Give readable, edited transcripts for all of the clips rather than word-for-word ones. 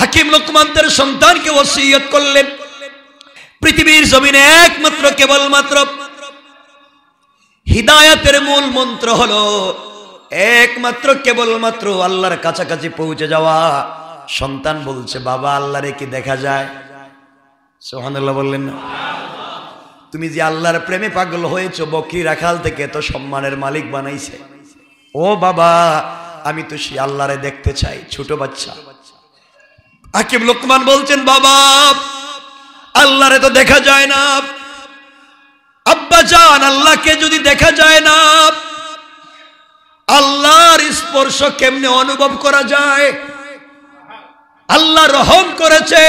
হাকিম লোকমান তার সন্তানকে ওসিয়ত করলেন, পৃথিবীর জমিনে একমাত্র কেবলমাত্র হিদায়াতের মূল মন্ত্র হলো একমাত্র কেবলমাত্র আল্লাহর কাছাকাছি পৌঁছে যাওয়া। সন্তান বলছে, বাবা আল্লাহরে কি দেখা যায়? সুবহানাল্লাহ বললেন না? তুমি যে আল্লাহর প্রেমে পাগল হয়েছো, বকরি রাখাল থেকে তো সম্মানের মালিক বানাইছে। ও বাবা, আমি তো সেই আল্লাহরে দেখতে চাই। ছোট বাচ্চা হাকিম লোকমান বলছেন, বাবা আল্লাহরে তো দেখা যায় না। আব্বা জান, আল্লাহকে যদি দেখা যায় না, আল্লাহর স্পর্শ কেমনে অনুভব করা যায়? আল্লাহ রহম করেছে,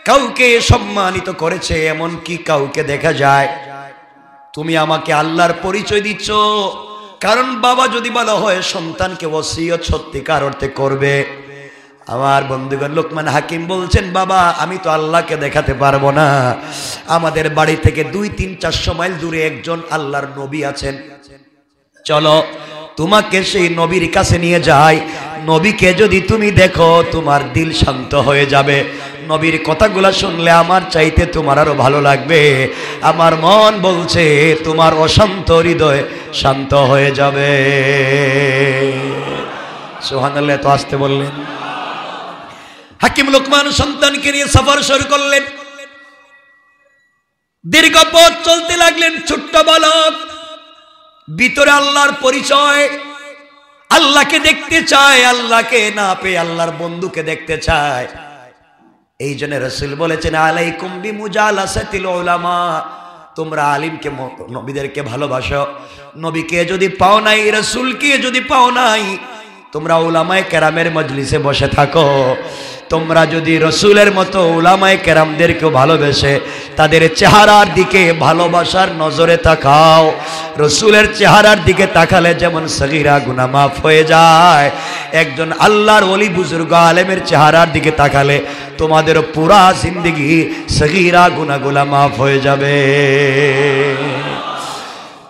কাউকে সম্মানিত করেছে, এমন কি কাউকে দেখা যায়? তুমি আমাকে আল্লাহর পরিচয় দিচ্ছ। কারণ বাবা যদি বলা হয় সন্তানকে ওসিয়ত সত্যিকার অর্থে করবে। আমার বন্ধুগণ, লোকমান হাকিম বলছেন, বাবা আমি তো আল্লাহকে দেখাতে পারবো না। আমাদের বাড়ি থেকে 200-400 মাইল দূরে একজন আল্লাহর নবী আছেন, চলো তোমাকে সেই নবীর কাছে নিয়ে যাই। নবীকে যদি তুমি দেখো তোমার দিল শান্ত হয়ে যাবে। নবীর কথাগুলো শুনলে আমার চাইতে তোমার আরো ভালো লাগবে। আমার মন বলছে তোমার অশান্ত হৃদয় শান্ত হয়ে যাবে। সুবহানাল্লাহ, তো আসতে বললেন। হাকিম লোকমান সন্তানকে নিয়ে সফর শুরু করলেন। দীর্ঘ পথ চলতে লাগলেন। ছোট্ট বালক, ভিতরে আল্লাহর পরিচয়, আল্লাহকে দেখতে চায়, আল্লাহকে না পেয়ে আল্লাহর বন্ধুকে দেখতে চায়। এই জন্য রাসূল বলেছেন, আলাইকুম বিমুজালাসাতিল উলামা, তোমরা আলিমকে নবীদেরকে ভালোবাসো। নবীকে যদি পাও নাই, রাসূলকে যদি পাও নাই, তোমরা উলামায়ে কেরামের মজলিসে বসে থাকো। তোমরা যদি রসুলের মতো উলামায়ে কেরামদেরকে ভালোবেসে তাদের চেহারার দিকে ভালোবাসার নজরে তাকাও। রসুলের চেহারার দিকে তাকালে যেমন সগীরা গুনাহ মাফ হয়ে যায়, একজন আল্লাহর ওলি বুজুর্গ আলেমের চেহারার দিকে তাকালে তোমাদের পুরা জিন্দেগি সগীরা গুনাহগুলো মাফ হয়ে যাবে।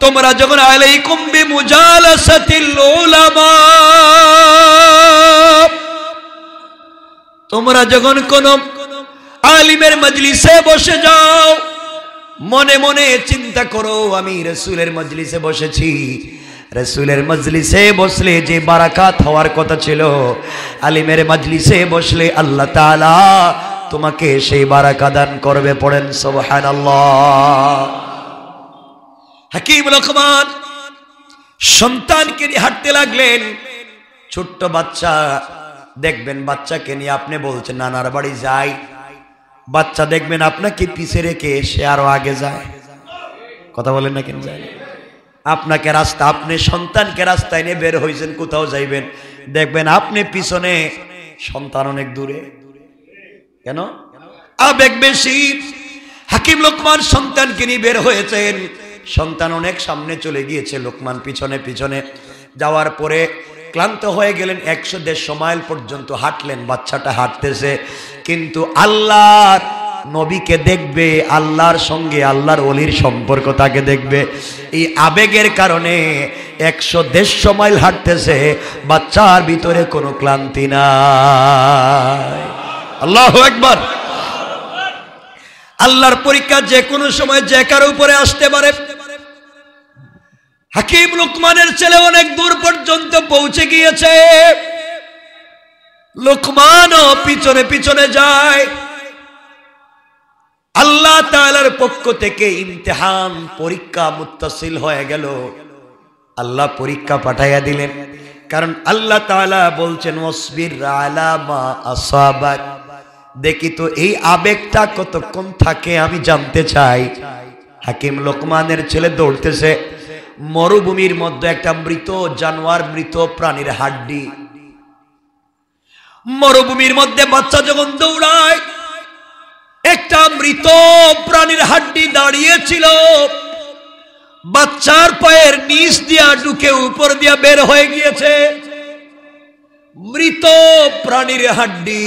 তোমরা যখন আলাইকুম বিমুজালাসাতিল উলামা, তোমরা যখন কোন আলিমের মজলিসে বসে যাও, মনে মনে চিন্তা করো আমি রাসূলের মজলিসে বসেছি। রাসূলের মজলিসে বসলে যে বারাকাত হওয়ার কথা ছিল, আলিমের মজলিসে বসলে আল্লাহ তাআলা তোমাকে সেই বারাকা দান করবে। পড়েন সুবহানাল্লাহ। হাকিম লোকমান সন্তানকে নিয়ে হাঁটতে লাগলেন। ছোট্ট বাচ্চা, দেখবেন বাচ্চাকে নিয়ে আপনি বলছেন নানার বাড়ি যাই, বাচ্চা দেখবেন আপনাকে পিছে রেখে সে আরো আগে যায়। কথা বলেন না কেন যায়? আপনাকে রাস্তা, আপনি সন্তানকে রাস্তায় নিয়ে বের হয়েছেন কোথাও যাইবেন, দেখবেন আপনি পিছনে, সন্তান অনেক দূরে। কেন? আবেগ বেশি। হাকিম লোকমান সন্তানকে নিয়ে বের হয়েছেন, সন্তান অনেক সামনে চলে গিয়েছে, লোকমান পিছনে পিছনে যাওয়ার পরে ক্লান্ত হয়ে গেলেন। 100-150 মাইল পর্যন্ত হাঁটলেন। বাচ্চাটা হাঁটতেছে, কিন্তু আল্লাহর নবীকে দেখবে, আল্লাহর সঙ্গে আল্লাহর ওলির সম্পর্ক তাকে দেখবে। এই আবেগের কারণে 100-150 মাইল হাঁটতেছে, বাচ্চার ভিতরে কোনো ক্লান্তি নাই। আল্লাহু আকবার। আল্লাহর পরীক্ষা যে কোনো সময় যে কারো উপরে আসতে পারে। হাকিম লোকমানের ছেলে অনেক দূর পর্যন্ত পৌঁছে গিয়েছে, লোকমানও পিছনে পিছনে যায়। আল্লাহ তাআলার পক্ষ থেকে ইমতিহান, পরীক্ষা মুত্তাসিল হয়ে গেল। আল্লাহ পরীক্ষা পাঠাইয়া দিলেন, কারণ আল্লাহ তাআলা বলছেন ওয়াসবির আলা মা আসাবাক। দেখি তো এই আবেগটা কতক্ষণ থাকে আমি জানতে চাই। হাকিম লোকমানের ছেলে দৌড়তেছে। মরুভূমির মধ্যে একটা মৃত জানোয়ার, মৃত প্রাণীর হাড্ডি। মরুভূমির মধ্যে বাচ্চা যখন দৌড়ায়, একটা মৃত প্রাণীর হাড্ডি দাঁড়িয়েছিল, বাচ্চার পায়ের নিচ দিয়া ঢুকে উপর দিয়া বের হয়ে গিয়েছে। মৃত প্রাণীর হাড্ডি,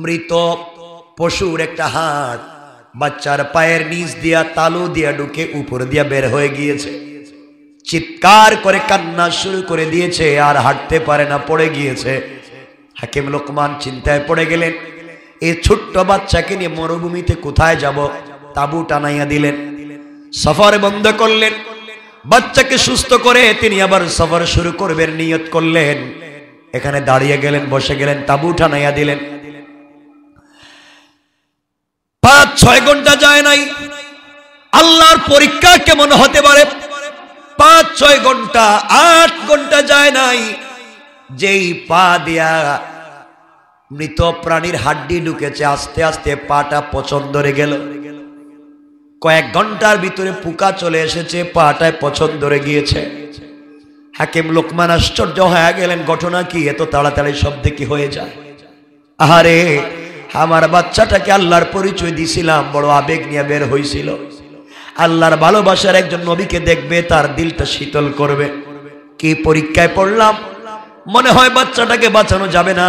মৃত পশুর একটা হাড় বাচ্চার পায়ের নিচ দিয়া তালু দিয়া ঢুকে উপর দিয়া বের হয়ে গিয়েছে। চিৎকার করে কান্না শুরু করে দিয়েছে, আর হাঁটতে পারে না, পড়ে গিয়েছে। হাকিম লোকমান চিন্তায় পড়ে গেলেন, এই ছোট্ট বাচ্চাকে নিয়ে মরুভূমিতে কোথায় যাব? তাবু টানাইয়া দিলেন, সফর বন্ধ করলেন। বাচ্চাকে সুস্থ করে তিনি আবার সফর শুরু করবেন নিয়ত করলেন। এখানে দাঁড়িয়ে গেলেন, বসে গেলেন, তাবু টানাইয়া দিলেন। 5-6 ঘন্টা যায় নাই। আল্লাহর পরীক্ষা কেমন হতে পারে? 5-6 ঘন্টা, 8 ঘন্টা যায় নাই, যেই পা দিয়া মৃত প্রাণীর হাড্ডি ঢুকেছে, আস্তে আস্তে পাটা পচন ধরে গেল। কয়েক ঘন্টার ভিতরে পোকা চলে এসেছে, পাটায় পচন ধরে গিয়েছে। হাকিম লোকমান আশ্চর্য হয়ে গেলেন, ঘটনা কি? এত তাড়াতাড়ি শব্দ কি হয়ে যায়? আহারে, আমার বাচ্চাটাকে আল্লাহর পরিচয় দিছিলাম, বড় আবেগ নিয়ে বের হয়েছিল। আল্লাহর ভালোবাসার একজন নবীকে দেখবে, তার দিলটা শীতল করবে। কি পরীক্ষায় পড়লাম! মনে হয় বাচ্চাটাকে বাঁচানো যাবে না।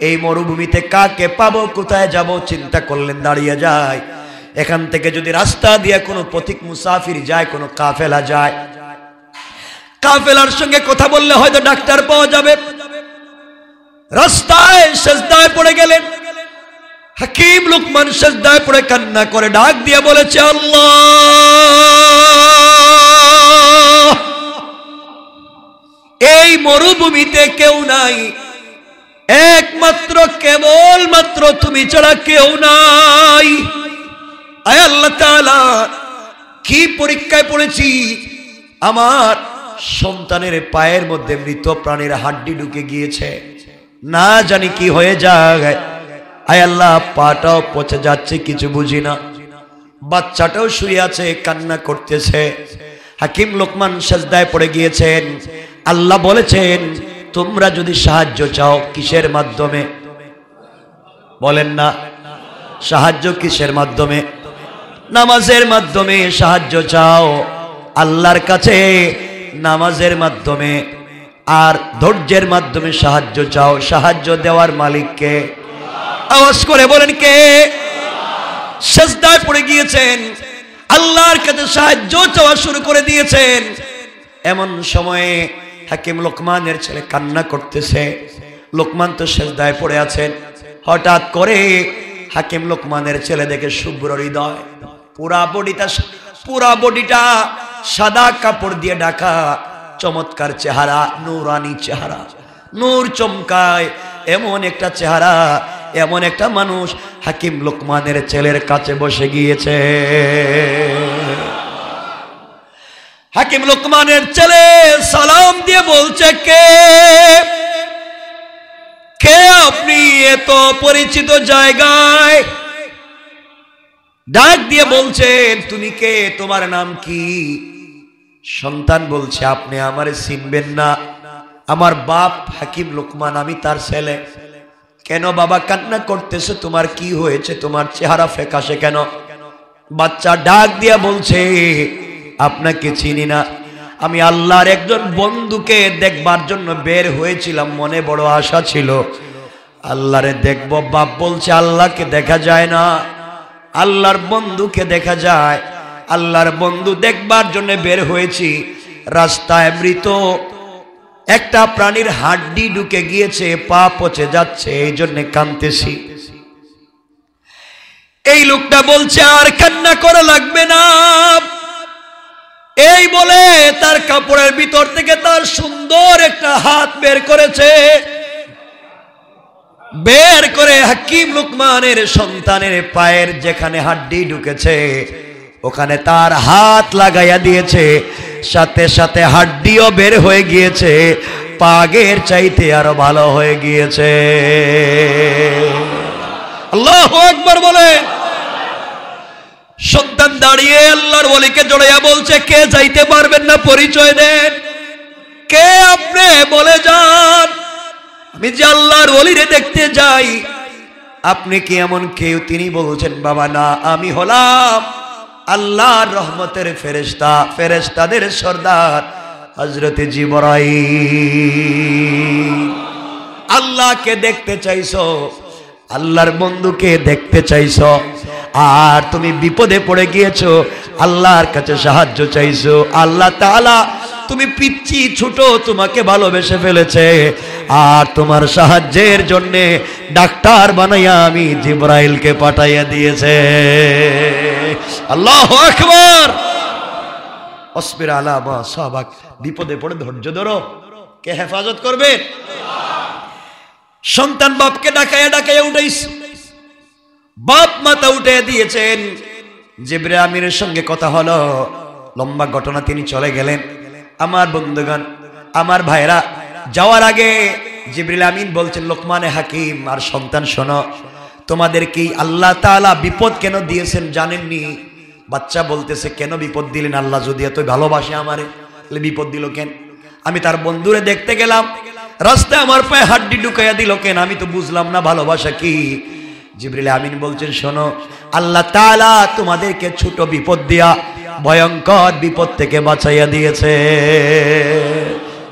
এই মরুভূমিতে কাকে পাবো, কোথায় যাব? চিন্তা করলেন, দাঁড়িয়ে যায়। এখান থেকে যদি রাস্তা দিয়ে কোনো পথিক মুসাফির যায়, কোনো কাফেলা যায়, কাফেলার সঙ্গে কথা বললে হয়তো ডাক্তার পাওয়া যাবে। রাস্তায় সেজদায় পড়ে গেলেন। হাকিম লোকমান সেজদায় পড়ে কান্না করে ডাক দিয়ে বলেছে, আল্লাহ, এই মরুভূমিতে কেউ নাই, একমাত্র কেবলমাত্র তুমি ছাড়া কেউ নাই। আয় আল্লাহ তাআলা, কি পরীক্ষায় পড়েছি! আমার সন্তানের পায়ের মধ্যে মৃত প্রাণীর হাড্ডি ঢুকে গিয়েছে, না জানি কি হয়ে যায়। আয় আল্লাহ, পাটাও পচে যাচ্ছে, কিছু বুঝি না। বাচ্চাটাও শুয়ে আছে, কান্না করতেছে। হাকিম লোকমান সেজদায় পড়ে গিয়েছেন। আল্লাহ বলেছেন, তোমরা যদি সাহায্য চাও, কিসের মাধ্যমে? বলেন না, সাহায্য কিসের মাধ্যমে? নামাজের মাধ্যমে সাহায্য চাও আল্লাহর কাছে, নামাজের মাধ্যমে আর ধৈর্যের মাধ্যমে সাহায্য চাও। সাহায্য দেওয়ার মালিককে আওয়াজ করে বলেন কে? সেজদায় পড়ে গিয়েছেন, আল্লাহর কাছে সাহায্য চাওয়া শুরু করে দিয়েছেন। এমন সময়ে হাকিম লোকমানের ছেলে কান্না করতেছে। লোকমান তো সেজদায় পড়ে আছেন। হঠাৎ করে হাকিম লোকমানের ছেলে দেখে শুভ্র হৃদয়, পুরা বডিটা সাদা কাপড় দিয়ে ঢাকা, চমৎকার চেহারা, নূরানি চেহারা, নূর চমকায়, এমন একটা চেহারা, এমন একটা মানুষ হাকিম লোকমানের ছেলের কাছে বসে গিয়েছে। হাকিম লোকমানের ছেলে সালাম দিয়ে বলছে, কে কে আপনি এত পরিচিত জায়গায়? ডাক দিয়ে বলছেন, তুমি কে, তোমার নাম কি? সন্তান বলছে, আপনি আমারে চিনবেন না, আমার বাপ হাকিম লোকমান, আমি তার ছেলে। কেন বাবা কান্না করতেছে? তোমার কি হয়েছে? তোমার চেহারা ফ্যাকাশে কেন? বাচ্চা ডাক দিয়া বলছে, আপনাকে চিনি না, আমি আল্লাহর একজন বন্ধুকে দেখবার জন্য বের হয়েছিলাম, মনে বড় আশা ছিল আল্লাহরে দেখব। বাপ বলছে, আল্লাহকে দেখা যায় না, আল্লাহর বন্ধুকে দেখা যায়। আল্লাহর বন্ধু দেখবার জন্য বের হয়েছি, রাস্তায় মৃত একটা প্রাণীর হাড্ডি ঢুকে গিয়েছে, পা পচে যাচ্ছে, এই জন্য কাঁদতেছি। এই লোকটা বলছে, আর কান্না করা লাগবে না। এই বলে তার কাপড়ের ভিতর থেকে তার সুন্দর একটা হাত বের করেছে। বের করে হাকিম লোকমানের সন্তানের পায়ের যেখানে হাড্ডি ঢুকেছে ওখানে তার হাত লাগাইয়া দিয়েছে। সাথে সাথে হাড্ডিও বের হয়ে গিয়েছে, পাগের চাইতে আরো ভালো হয়ে গিয়েছে। আল্লাহু আকবার বলে। সন্তান দাঁড়িয়ে আল্লাহর ওলিকে জড়াইয়া বলছে, কে যাইতে পারবেন না? পরিচয় দেন, কে আপনি? বলে যান, আমি যে আল্লাহর ওলিরে দেখতে যাই। আপনি কি এমন কেউ? তিনি বলছেন, বাবা না, আমি হলাম আল্লাহর রহমতের ফেরেশতা, ফেরেশতাদের সর্দার হযরত জিবরাইল। আল্লাহকে দেখতে চাইছো, আল্লাহর বন্ধুকে দেখতে চাইছো, আর তুমি বিপদে পড়ে গিয়েছো, আল্লাহর কাছে সাহায্য চাইছো। আল্লাহ তাআলা তুমি পিচ্চি ছোট, তোমাকে ভালোবেসে ফেলেছে, আর তোমার সাহায্যের জন্য ডাক্তার বানাইয়া আমি জিবরাইলকে পাঠাইয়া দিয়েছে। আল্লাহু আকবার। অসবির আলা মা সাবাক, বিপদে পড়ে ধৈর্য ধরো, কে হেফাজত করবে? সন্তান বাপকে ডাকাইয়া ডাকাইয়া উঠাইছে, বাপ মাথা উঠে দিয়েছেন। জিবরিল আমিনের সঙ্গে কথা হলো, লম্বা ঘটনা, তিনি চলে গেলেন। আমার বন্ধুগণ, আমার ভাইরা, যাওয়ার আগে জিবরিল আমিন বলছেন, লোকমানে হাকিম আর সন্তান শোনো, তোমাদের কি আল্লাহ তাআলা বিপদ কেন দিয়েছেন জানেননি? বাচ্চা বলতেছে, কেন বিপদ দিলেন আল্লাহ? যদি এত ভালোবাসে আমারে, বিপদ দিল কেন? আমি তার বন্ধুরে দেখতে গেলাম, রাস্তায় আমার পায়ে হাড্ডি ঢুকাইয়া দিল কেন? আমি তো বুঝলাম না ভালোবাসা কি। জিবরিল আমিন বলছেন, শোনো, আল্লাহ তাআলা তোমাদেরকে ছোট বিপদ দিয়া ভয়ঙ্কর বিপদ থেকে বাঁচাইয়া দিয়েছে।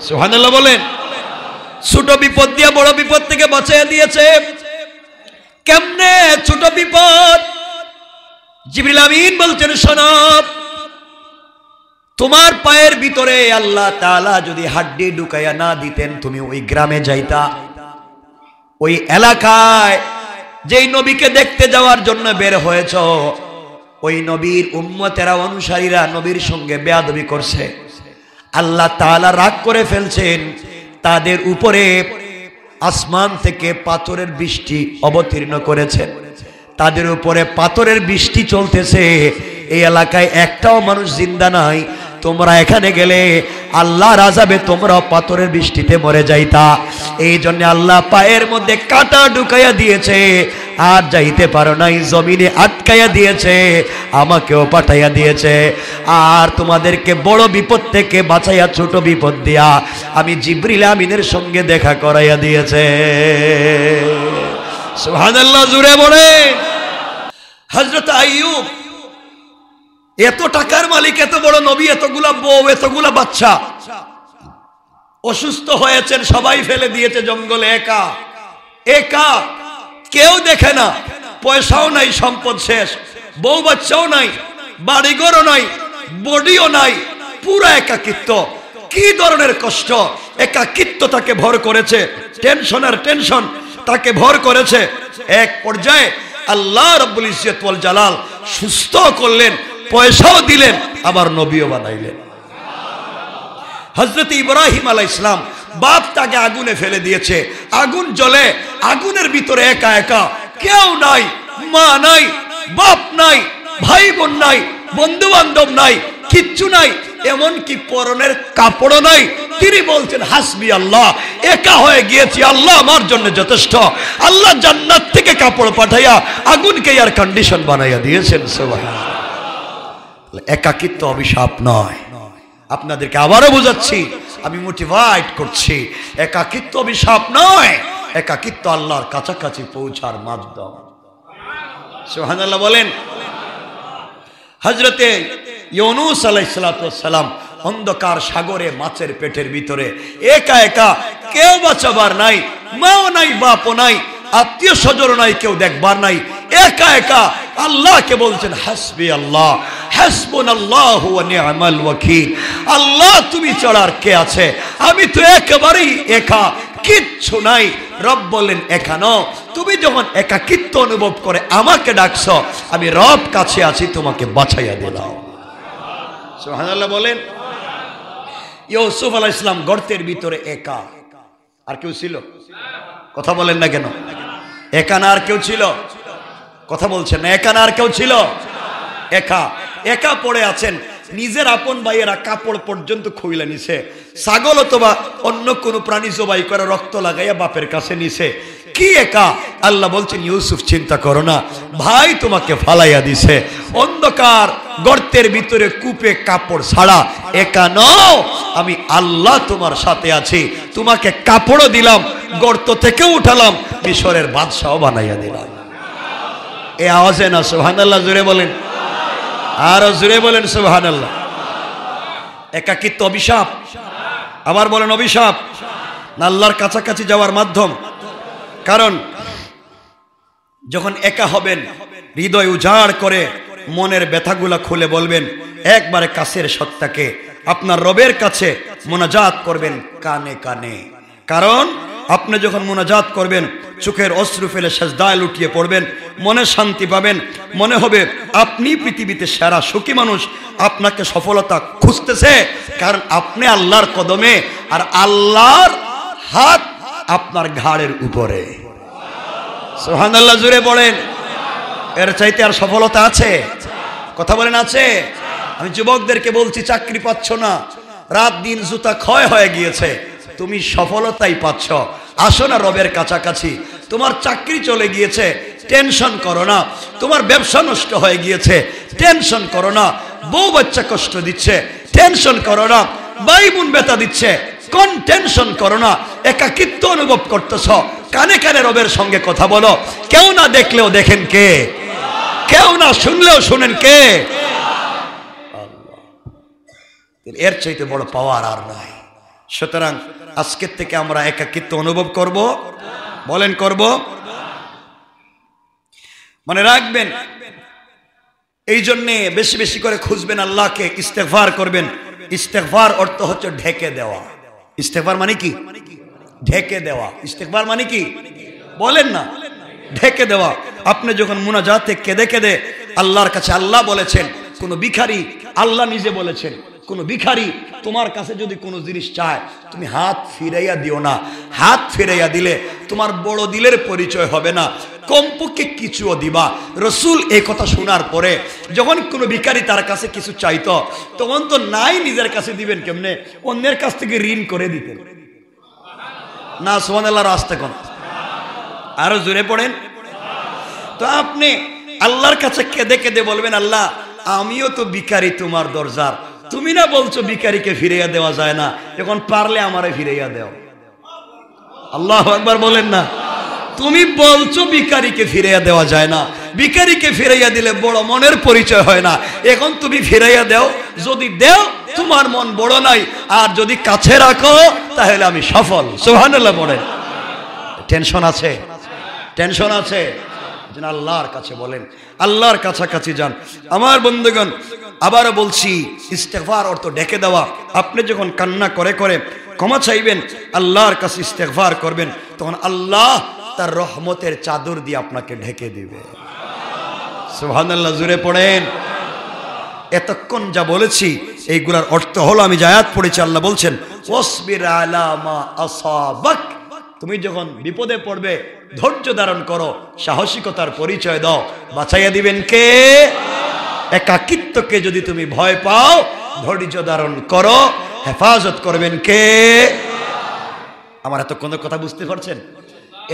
সুবহানাল্লাহ বলেন। ছোট বিপদ দিয়া বড় বিপদ থেকে বাঁচাইয়া দিয়েছে। কেমনে ছোট বিপদ? জিবরিল আমিন বলছেন, শোনো, তোমার পায়ের ভিতরে আল্লাহ তাআলা যদি হাড্ডি ঢুকাইয়া না দিতেন, তুমি ওই গ্রামে যাইতা, ওই এলাকায় যেই নবীকে দেখতে যাওয়ার জন্য বের হয়েছ, ওই নবীর উম্মতেরা, অনুসারীরা নবীর সঙ্গে বেয়াদবি করছে, আল্লাহ তাআলা রাগ করে ফেলছেন, তাদের উপরে আসমান থেকে পাথরের বৃষ্টি অবতীর্ণ করেছেন, তাদের উপরে পাথরের বৃষ্টি চলতেছে, এই এলাকায় একটাও মানুষ জিন্দা নাই। তোমরা এখানে গেলে আল্লাহর আযাবে তোমরাও পাথরের বৃষ্টিতে মরে যাইতা। এই জন্য আল্লাহ পায়ের মধ্যে কাঁটা ঢুকাইয়া দিয়েছে, আর যাইতে পারো নাই, জমিনে আটকাইয়া দিয়েছে, আমাকেও পাঠাইয়া দিয়েছে, আর তোমাদেরকে বড় বিপদ থেকে বাঁচাইয়া ছোট বিপদ দিয়া আমি জিবরিল আমিনের সঙ্গে দেখা করাইয়া দিয়েছে। সুবহানাল্লাহ, জোরে বলে। হযরত আইয়ুব এত টাকার মালিক, এত বড় নবী, এতগুলা বউ, এতগুলা বাচ্চা, অসুস্থ হয়েছেন, সবাই ফেলে দিয়েছে জঙ্গলে, একা একা, কেউ দেখে না, পয়সাও নাই, সম্পদ শেষ, বউ বাচ্চাও নাই, বাড়িঘরও নাই, বডিও নাই, পুরো একাকিত্ব। কি ধরনের কষ্ট! একাকিত্ব তাকে ভর করেছে, টেনশন আর টেনশন তাকে ভর করেছে। এক পর্যায়ে আল্লাহ রাব্বুল ইজ্জত ওয়াল জালাল সুস্থ করলেন, পয়সাও দিলেন, আবার নবীও বানাইলেন। হযরত ইব্রাহিম আলাইহিস সালাম, বাপ তাকে আগুনে ফেলে দিয়েছে, আগুন জ্বলে, আগুনের ভিতরে একা একা, কেউ নাই, মা নাই, বাপ নাই, ভাই বোন নাই, বন্ধু বান্ধব নাই, কিচ্ছু নাই, এমনকি পরনের কাপড়ও নাই। তিনি বলছেন, হাসবি আল্লাহ, একা হয়ে গিয়েছি, আল্লাহ আমার জন্য যথেষ্ট। আল্লাহ জান্নাত থেকে কাপড় পাঠাইয়া আগুনকে এয়ার কন্ডিশন বানাইয়া দিয়েছেন। সুবহানাল্লাহ। একাকিত্ব অভিশাপ নয়। আপনাদেরকে আবারও বোঝাচ্ছি, আমি মোটিভেট করছি, একাকিত্ব অভিশাপ নয়, একাকিত্ব আল্লাহর কাছাকাছি পৌঁছার মাধ্যম। সুবহানাল্লাহ বলেন। হযরতে ইউনূস আলাইহিস সালাম অন্ধকার সাগরে, মাছের পেটের ভিতরে একা একা, কেউ বাঁচাবার নাই, মাও নাই, বাপও নাই, আত্মীয় স্বজন নাই, কেউ দেখবার নাই, একা একা আল্লাহকে বলছেন, হাসবি আল্লাহ, হাসবুনাল্লাহু ওয়া নি'মাল ওয়াকিল। আল্লাহ তুমি ছাড়া আর কে আছে? আমি তো একেবারেই একা, কিচ্ছু নাই। রব বলেন, একা নও, তুমি যখন একাকিত্ব অনুভব করে আমাকে ডাকছো, আমি রব কাছে আছি, তোমাকে বাঁচাইয়া দিলাম। সুবহানাল্লাহ বলেন। ইউসুফ আলাইহিস সালাম গর্তের ভিতরে একা, আর কেউ ছিল? কথা বলেন না কেন? একা না আর কেউ ছিল? কথা বলছেন না? একা না আর কেউ ছিল? একা একা পড়ে আছেন। নিজের আপন ভাইয়েরা কাপড় পর্যন্ত খুইলা নিছে, ছাগল অথবা অন্য কোন প্রাণী জবাই করে রক্ত লাগাইয়া বাপের কাছে নিছে। কি একা? আল্লাহ বলছেন, ইউসুফ চিন্তা করো না, ভাই তোমাকে ফালাইয়া দিছে অন্ধকার গর্তের ভিতরে, কূপে কাপড় ছাড়া। একা নও, আমি আল্লাহ তোমার সাথে আছি, তোমাকে কাপড়ও দিলাম, গর্ত থেকে উঠালাম, মিশরের বাদশাহ বানাইয়া দিলাম। এ আওয়াজে না সুবহানাল্লাহ জোরে বলেন, আরো জোরে বলেন সুবহানাল্লাহ। একাকিত্ব অভিশাপ? আবার বলেন অভিশাপ না আল্লাহর কাছাকাছি যাওয়ার মাধ্যম? কারণ যখন একা হবেন, হৃদয় উজাড় করে মনের ব্যথাগুলা খুলে বলবেন, একবারে কাছের সত্তাকে, আপনার রবের কাছে মুনাজাত করবেন কানে কানে। কারণ আপনি যখন মুনাজাত করবেন, চোখের অশ্রু ফেলে সেজদায় লুটিয়ে পড়বেন, মনে শান্তি পাবেন, মনে হবে আপনি পৃথিবীতে সেরা সুখী মানুষ। আপনাকে সফলতা খুঁজতেছে, কারণ আপনি আল্লাহর কদমে, আর আল্লাহর হাত আপনার ঘাড়ের উপরে। সুবহানাল্লাহ, জুড়ে পড়েন। এর চাইতে আর সফলতা আছে? কথা বলেন, আছে? আমি যুবকদেরকে বলছি, চাকরি পাচ্ছ না, রাত দিন জুতা ক্ষয় হয়ে গিয়েছে, তুমি সফলতাই পাচ্ছ। আসো না রবের কাছাকাছি। তোমার চাকরি চলে গিয়েছে, টেনশন করো না। তোমার ব্যবসা নষ্ট হয়ে গিয়েছে, টেনশন করো না। বউ বাচ্চা কষ্ট দিচ্ছে, টেনশন করো না। ভাই বোন ব্যথা দিচ্ছে, কোন টেনশন করো না। একাকিত্ব অনুভব করতেছ, কানে কানে রবের সঙ্গে কথা বলো। কেউ না দেখলেও দেখেন কে, কেউ না শুনলেও শুনেন কে? এর চাইতে বড় পাওয়ার আর নাই। সুতরাং আজকের থেকে আমরা একাকিত্ব অনুভব করব। বলেন, করব? মনে রাখবেন, এই জন্যে বেশি বেশি করে খুঁজবেন আল্লাহকে, ইস্তেগফার করবেন। ইস্তেগফার অর্থ হচ্ছে ঢেকে দেওয়া। ইস্তেগফার মানে কি? ঢেকে দেওয়া। ইস্তেগফার মানে কি? বলেন না, ঢেকে দেওয়া। আপনি যখন মুনাজাতে কেঁদে কেঁদে আল্লাহর কাছে, আল্লাহ বলেছেন কোন ভিখারি, আল্লাহ নিজে বলেছেন কোন ভিখারি তোমার কাছে যদি কোনো জিনিস চায়, তুমি হাত ফিরাইয়া দিও না। হাত ফিরাইয়া দিলে তোমার বড় দিলের পরিচয় হবে না, কমপক্ষে কিছুও দিবা। রসুল এই কথা শোনার পরে যখন কোনো ভিখারি তার কাছে কিছু চাইতো, তখন তো নাই নিজের কাছে দিবেন কেমনে, অন্যের কাছ থেকে ঋণ করে দিতেন না। সুবহানাল্লাহ, রাস্তা কোন? আরো জোরে পড়েন। তো আপনি আল্লাহর কাছে কেঁদে কেঁদে বলবেন, আল্লাহ আমিও তো ভিখারি তোমার দরজার, তুমি না বলছো ভিখারিকে ফিরাইয়া দেওয়া যায় না, এখন পারলে আমারে ফিরাইয়া দাও। আল্লাহু আকবার বলেন না। তুমি বলছো ভিখারিকে ফিরাইয়া দেওয়া যায় না, ভিখারিকে ফিরাইয়া দিলে বড় মনের পরিচয় হয় না, এখন তুমি ফিরাইয়া দাও। যদি দেও তোমার মন বড় নাই, আর যদি কাছে রাখো তাহলে আমি সফল। সুবহানাল্লাহ বলেন। টেনশন আছে? টেনশন আছে? আল্লাহর কাছে বলেন, আল্লাহর কাছাকাছি যান। আমার বন্ধুগণ, আবারও বলছি, ইস্তেগফার অর্থ ঢেকে দেওয়া। আপনি যখন কান্না করে করে ক্ষমা চাইবেন, আল্লাহর কাছে ইস্তেগফার করবেন, তখন আল্লাহ তার রহমতের চাদর দিয়ে আপনাকে ঢেকে দিবে। সুবহানাল্লাহ, জুড়ে পড়েন। এতক্ষণ যা বলেছি এইগুলার অর্থ হলো, আমি যে আয়াত পড়েছি, আল্লাহ বলছেন ওয়াসবির আলা মা আসাবাক। তুমি যখন বিপদে পড়বে ধৈর্য ধারণ করো, সাহসিকতার পরিচয় দাও। বাঁচাইয়া দিবেন কে? একাকিত্বকে যদি তুমি ভয় পাও, ধৈর্য ধারণ করো, হেফাজত করবেন কে? আমার এতক্ষণ কথা বুঝতে পারছেন?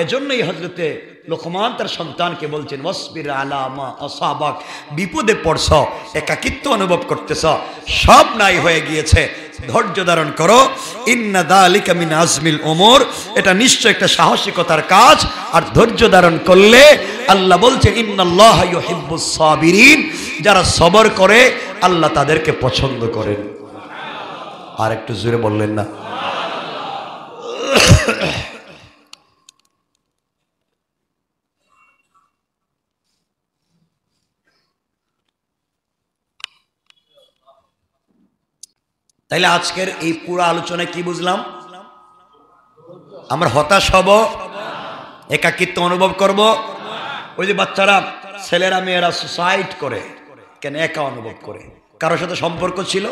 এজন্যই হযরতে লোকমান তার সন্তানকে বলছেন ওয়াসবির আলা মা আসাবাক। বিপদে পড়ছ, একাকিত্ব অনুভব করতেছ, সব নাই হয়ে গিয়েছে, ধৈর্য ধারণ করো। ইন্না যালিকা মিন আজমিল উমুর, এটা নিশ্চয় একটা সাহসিকতার কাজ। আর ধৈর্য ধারণ করলে আল্লাহ বলছে ইন্নাল্লাহা ইউহিব্বুস সাবিরিন, যারা সবর করে আল্লাহ তাদেরকে পছন্দ করেন। আর একটু জোরে বললেন না? তাইলে আজকের এই পুরো আলোচনায় কি বুঝলাম? আমরা হতাশ হব, একাকিত্ব অনুভব করব। ওই যে বাচ্চারা, ছেলেরা মেয়েরা সুসাইড করে কেন? একা অনুভব করে। কারোর সাথে সম্পর্ক ছিল,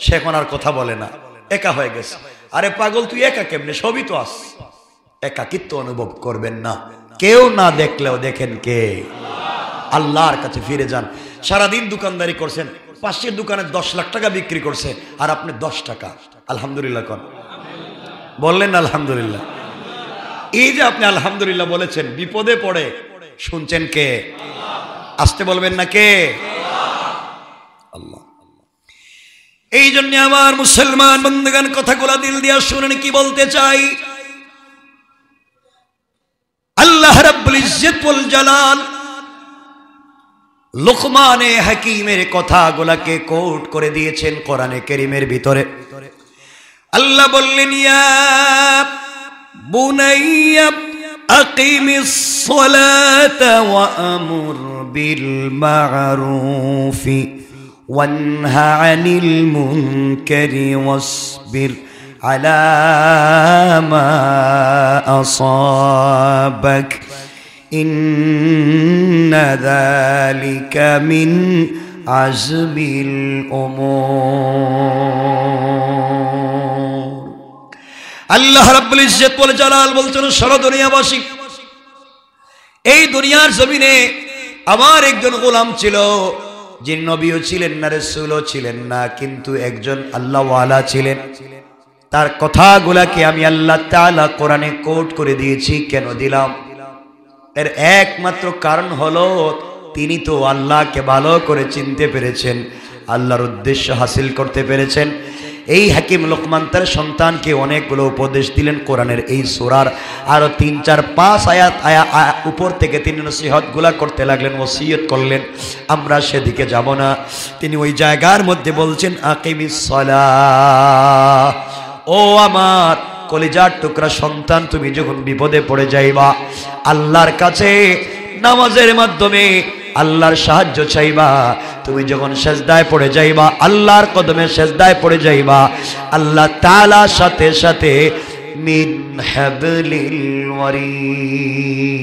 সে এখন আর কথা বলে না, একা হয়ে গেছে। আরে পাগল, তুই একা কেমনে? সবই তো আস। একাকিত্ব অনুভব করবেন না। কেউ না দেখলেও দেখেন কে? আল্লাহর কাছে ফিরে যান। সারাদিন দোকানদারি করছেন, পাশের দোকানে 10 লাখ টাকা বিক্রি করছে, আর আপনি 10 টাকা। আলহামদুলিল্লাহ কোন? বললেন আলহামদুলিল্লাহ। এই যে আপনি আলহামদুলিল্লাহ বলেছেন, বিপদে পড়ে শুনছেন কে? আসতে বলবেন না কে? আল্লাহ। এই জন্য আমার মুসলমান বন্ধুগণ, কথাগুলা দিল দিয়া শুনেন কি বলতে চাই। আল্লাহ রাব্বুল ইজ্জত ওয়াল জালাল লুকমানে হাকিমের কথাগুলাকে কোট করে দিয়েছেন কোরআনে কারীমের ভিতরে। আল্লাহ বললেন ইয়া বুনাইয়া আকিমিস সালাতা ওয়া আমুর বিল মা'রুফি ওয়ানহা আনিল মুনকারি ওয়াসবির আলা মা আসাবাক ইন্না যালিকা মিন আজমিল উমুর। আল্লাহ রাব্বুল ইজ্জত ওয়াল জালাল বলছেন, সারা দুনিয়াবাসী, এই দুনিয়ার জমিনে আমার একজন গোলাম ছিল, যিনি নবীও ছিলেন না, রাসূলও ছিলেন না, কিন্তু একজন আল্লাহওয়ালা ছিলেন। তার কথাগুলাকে আমি আল্লাহ তাআলা কোরআনে কোট করে দিয়েছি। কেন দিলাম? এর একমাত্র কারণ হলো তিনি তো আল্লাহকে ভালো করে চিনতে পেরেছেন, আল্লাহর উদ্দেশ্য হাসিল করতে পেরেছেন। এই হাকিম লোকমান তার সন্তানকে অনেকগুলো উপদেশ দিলেন কোরআনের এই সূরার আরো 3, 4, 5 আয়াত উপর থেকে তিনি নসিহতগুলা করতে লাগলেন, ওসিয়ত করলেন। আমরা সেদিকে যাব না। তিনি ওই জায়গার মধ্যে বলছেন, আকিমিস সালাহ, ও আমার কলিজার টুকরা সন্তান, তুমি যখন বিপদে পড়ে যাইবা, আল্লাহর কাছে নামাজের মাধ্যমে আল্লাহর সাহায্য চাইবা, তুমি যখন সেজদায় পড়ে যাইবা, আল্লাহর কদমে সেজদায় পড়ে যাইবা, আল্লাহ তাআলা সাথে সাথে মিন হাবলিল ওয়ারিদ,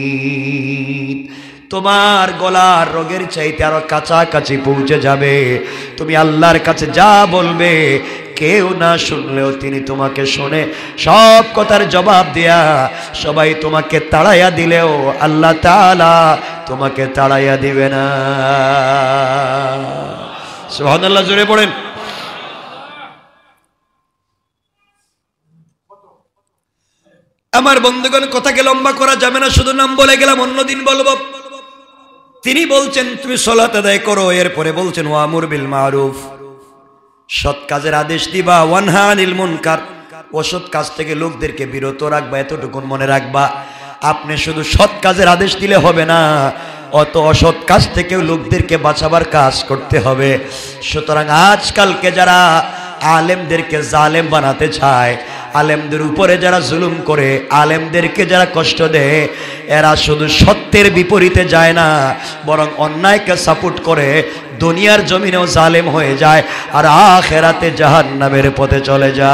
তোমার গলার রোগের চাইতে আরো কাছাকাছি পৌঁছে যাবে। তুমি আল্লাহর কাছে যা বলবে, কেউ না শুনলেও তিনি তোমাকে শুনে সব কথার জবাব দেয়া, সবাই তোমাকে তাড়াইয়া দিলেও আল্লাহ তাআলা তোমাকে তাড়াইয়া দিবে না। সুবহানাল্লাহ, জোরে পড়েন। আমার বন্ধুগণ, কথাকে লম্বা করা যাবে না, শুধু নাম বলে গেলাম, অন্যদিন বলবো। তিনি বলছেন তুমি সালাত আদায় করো, এরপরে বলছেন ওয়ামুর বিল মারুফ, সৎ কাজের আদেশ দিবা, ওয়ানহা আনিল মুনকার, অসৎ কাজ থেকে লোকদেরকে বিরত রাখবা। এতটুকু মনে রাখবা, আপনি শুধু সৎ কাজের আদেশ দিলে হবে না, অত অসৎ কাজ থেকেও লোকদেরকে বাঁচাবার কাজ করতে হবে। সুতরাং আজকালকে যারা আলেমদেরকে জালেম বানাতে চায়, আলেমদের উপরে যারা জুলুম করে, আলেমদেরকে যারা কষ্ট দেয়, এরা শুধু সত্যের বিপরীতে যায় না, বরং অন্যায়কে সাপোর্ট করে দুনিয়ার জমিনেও জালেম হয়ে যায়, আর আখিরাতে জাহান্নামের পথে চলে যায়।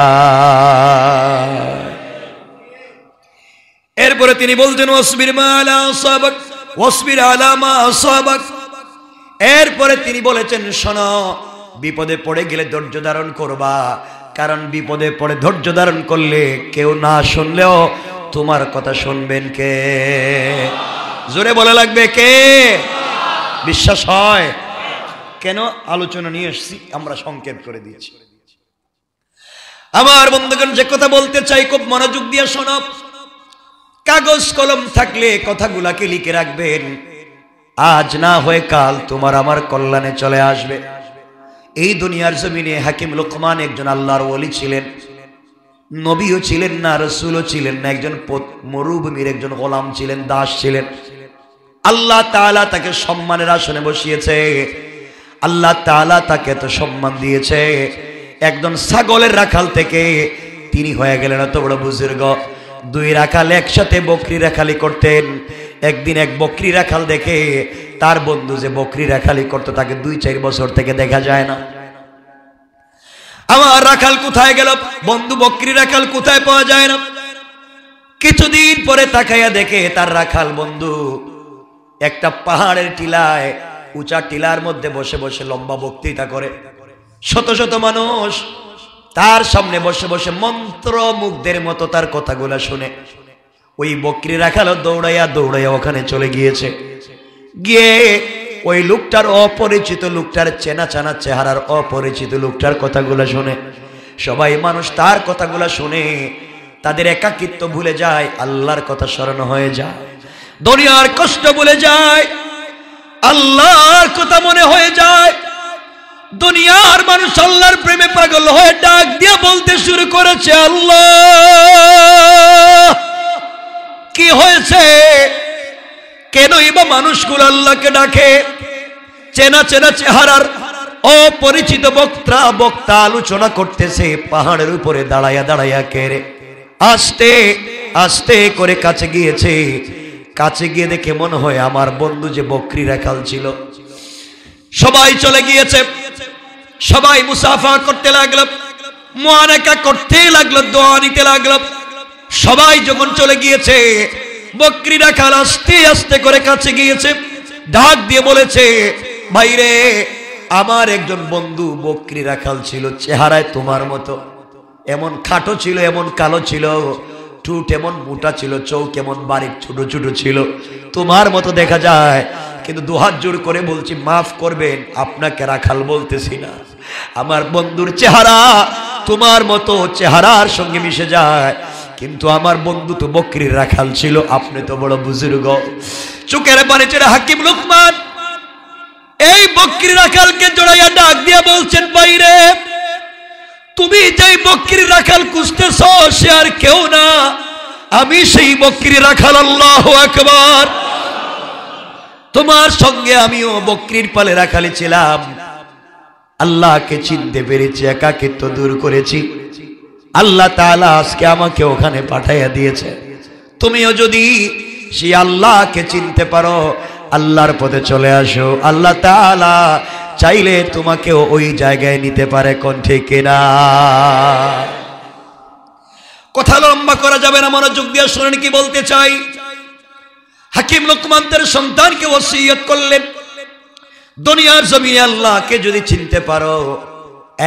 এরপরে তিনি বলছেন ওয়াসবির মা আলা আসাবাক ওয়াসবির আলা মা আসাবাক। এরপরে তিনি বলেছেন, শোনো, বিপদে পড়ে গেলে ধৈর্য ধারণ করবা, কারণ বিপদে পড়ে ধৈর্য ধারণ করলে কেউ না শুনলেও তোমার কথা শুনবেন কে? জোরে বলা লাগবে কে? বিশ্বাস হয়? কেন আলোচনা নিয়ে এসেছি, আমরা সংক্ষেপ করে দিয়েছি। আমার বন্ধুগণ, যে কথা বলতে চাই খুব মনোযোগ দিয়ে শোনো। কাগজ কলম থাকলে কথাগুলাকে লিখে রাখবেন, আজ না হয়ে কাল তোমার আমার কল্যাণে চলে আসবে। এই দুনিয়ার জমিনে হাকিম লোকমান একজন আল্লাহর ওলি ছিলেন, নবীও ছিলেন না, রাসূলও ছিলেন না, একজন মরুভূমির একজন গোলাম ছিলেন, দাস ছিলেন। আল্লাহ তাআলা তাকে সম্মানের আসনে বসিয়েছে, আল্লাহ তাআলা তাকে এত সম্মান দিয়েছে। একজন ছাগলের রাখাল থেকে তিনি হয়ে গেলেন এত বড় বুজুর্গ। 2 রাখাল একসাথে বকরি রাখালি করতেন। একদিন এক বকরি রাখাল দেখে তার বন্ধু যে বকরি রাখালি করতো, তাকে 2-4 বছর থেকে দেখা যায় না। আমার রাখাল কোথায় গেল, বন্ধু বকরি রাখাল কোথায় পাওয়া যায় না। কিছুদিন পরে তাকাইয়া দেখে তার রাখাল বন্ধু একটা পাহাড়ের টিলায়, উঁচা টিলার মধ্যে বসে বসে লম্বা বক্তৃতা করে। শত শত মানুষ তার সামনে বসে বসে মন্ত্র মুগ্ধের মতো তার কথাগুলা শুনে। ওই বকরি রাখাল দৌড়াইয়া দৌড়াইয়া ওখানে চলে গিয়েছে। গিয়ে ওই লোকটার অপরিচিত, লোকটার চেনা চেনা চেহারার অপরিচিত লোকটার কথাগুলা শুনে। সবাই মানুষ তার কথাগুলা শুনে তাদের একাকিত্ব ভুলে যায়, আল্লাহর কথা স্মরণ হয়ে যায়, দুনিয়ার কষ্ট ভুলে যায়, আল্লাহর কথা মনে হয়ে যায়। দুনিয়ার মানুষ আল্লাহর প্রেমে পাগল হয়ে ডাক দিয়ে বলতে শুরু করেছে, আল্লাহ কি হয়েছে? কেনই বা মানুষগুলো আল্লাহকে ডাকে? চেনা চেনা চেহারার অপরিচিত বক্তা আলোচনা করতেছে পাহাড়ের উপরে দাঁড়াইয়া দাঁড়াইয়া। কেরে আস্তে আস্তে করে কাছে গিয়েছে। কাছে গিয়ে দেখে মনে হয় আমার বন্ধু যে বকরি রাখাল ছিল। সবাই চলে গিয়েছে। সবাই মুসাফা করতে লাগলো, মুআনাকা করতে লাগলো, দোয়া নিতে লাগলো। সবাই যখন চলে গিয়েছে, বকরি রাখাল আস্তে আস্তে করে কাছে গিয়েছে, ডাক দিয়ে বলেছে, ভাইরে, আমার একজন বন্ধু বকরি রাখাল ছিল, চেহারায় তোমার মতো, এমন খাটো ছিল, এমন কালো ছিল, ঠোঁট এমন মোটা ছিল, চোখ এমন বারিক ছোট ছোট ছিল, তোমার মতো দেখা যায়। কিন্তু দুহাত জোর করে বলছি, মাফ করবেন, আপনাকে রাখাল বলতেছি না, আমার বন্ধুর চেহারা তোমার মতো চেহারার সঙ্গে মিশে যায়, কিন্তু আমার বন্ধু তো বকরির রাখাল ছিল, আপনি তো বড় বুজুর্গ। চোখের পানি ছেড়ে হাকিম লোকমান এই বকরি রাখালকে জড়াইয়া ডাক দিয়ে বলছেন, বাইরে, তুমি যেই বকরি রাখাল খুঁজতেছ সে আর কেউ না, আমি সেই বকরি রাখাল। আল্লাহু আকবার। তোমার সঙ্গে আমিও বকরির পালে রাখালি ছিলাম, আল্লাহকে চিনতে পেরেছি, একাকিত্ব দূর করেছি, আল্লাহ তাআলা আজকে আমাকে ওখানে পাঠাইয়া দিয়েছে। তুমিও যদি সেই আল্লাহকে চিনতে পারো, আল্লাহর পথে চলে আসো, আল্লাহ তাআলা চাইলে তোমাকেও ওই জায়গায় নিতে পারে। কোন ঠিক কিনা? কথা লম্বা করা যাবে না, মনোযোগ দিয়ে শুনেন কি বলতে চাই। হাকিম লোকমান তার সন্তানকে ওসিয়ত করলেন, দুনিয়ার জমিনে আল্লাহকে যদি চিনতে পারো,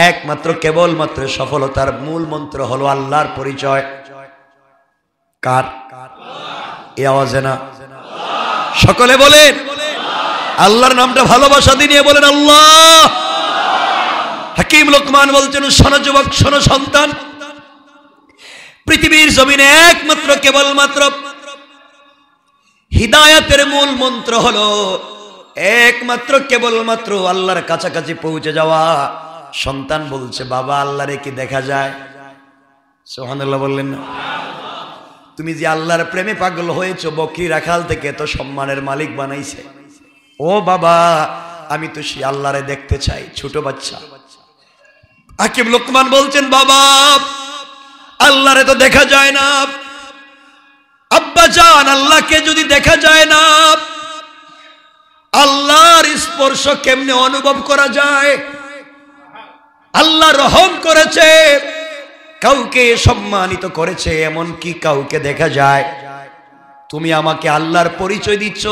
একমাত্র কেবলমাত্র সফলতার মূল মন্ত্র হলো আল্লাহর পরিচয়। কার? এই আওয়াজে না, সকলে বলেন আল্লাহর নামটা ভালোবাসা দিয়ে বলেন আল্লাহ। হাকিম লোকমান বলছেন, শোনো যুবক, শোনো সন্তান, পৃথিবীর জমিনে একমাত্র কেবলমাত্র হিদায়াতের মূল মন্ত্র হলো একমাত্র কেবলমাত্র আল্লাহর কাছাকাছি পৌঁছে যাওয়া। সন্তান বলছে, বাবা, আল্লাহরে কি দেখা যায়? সুবহানাল্লাহ বললেন না? তুমি যে আল্লাহর প্রেমে পাগল হয়েছো, বকরি রাখাল থেকে তো সম্মানের মালিক বানাইছে। ও বাবা, আমি তো সেই আল্লাহরে দেখতে চাই। ছোট বাচ্চা হাকিম লোকমান বলছেন, বাবা, আল্লাহরে তো দেখা যায় না। আব্বা জান, আল্লাহকে যদি দেখা যায় না, আল্লাহর স্পর্শ কেমনে অনুভব করা যায়? আল্লাহ রহম করেছে, কাউকে সম্মানিত করেছে, এমন কি কাউকে দেখা যায়? তুমি আমাকে আল্লাহর পরিচয় দিচ্ছ,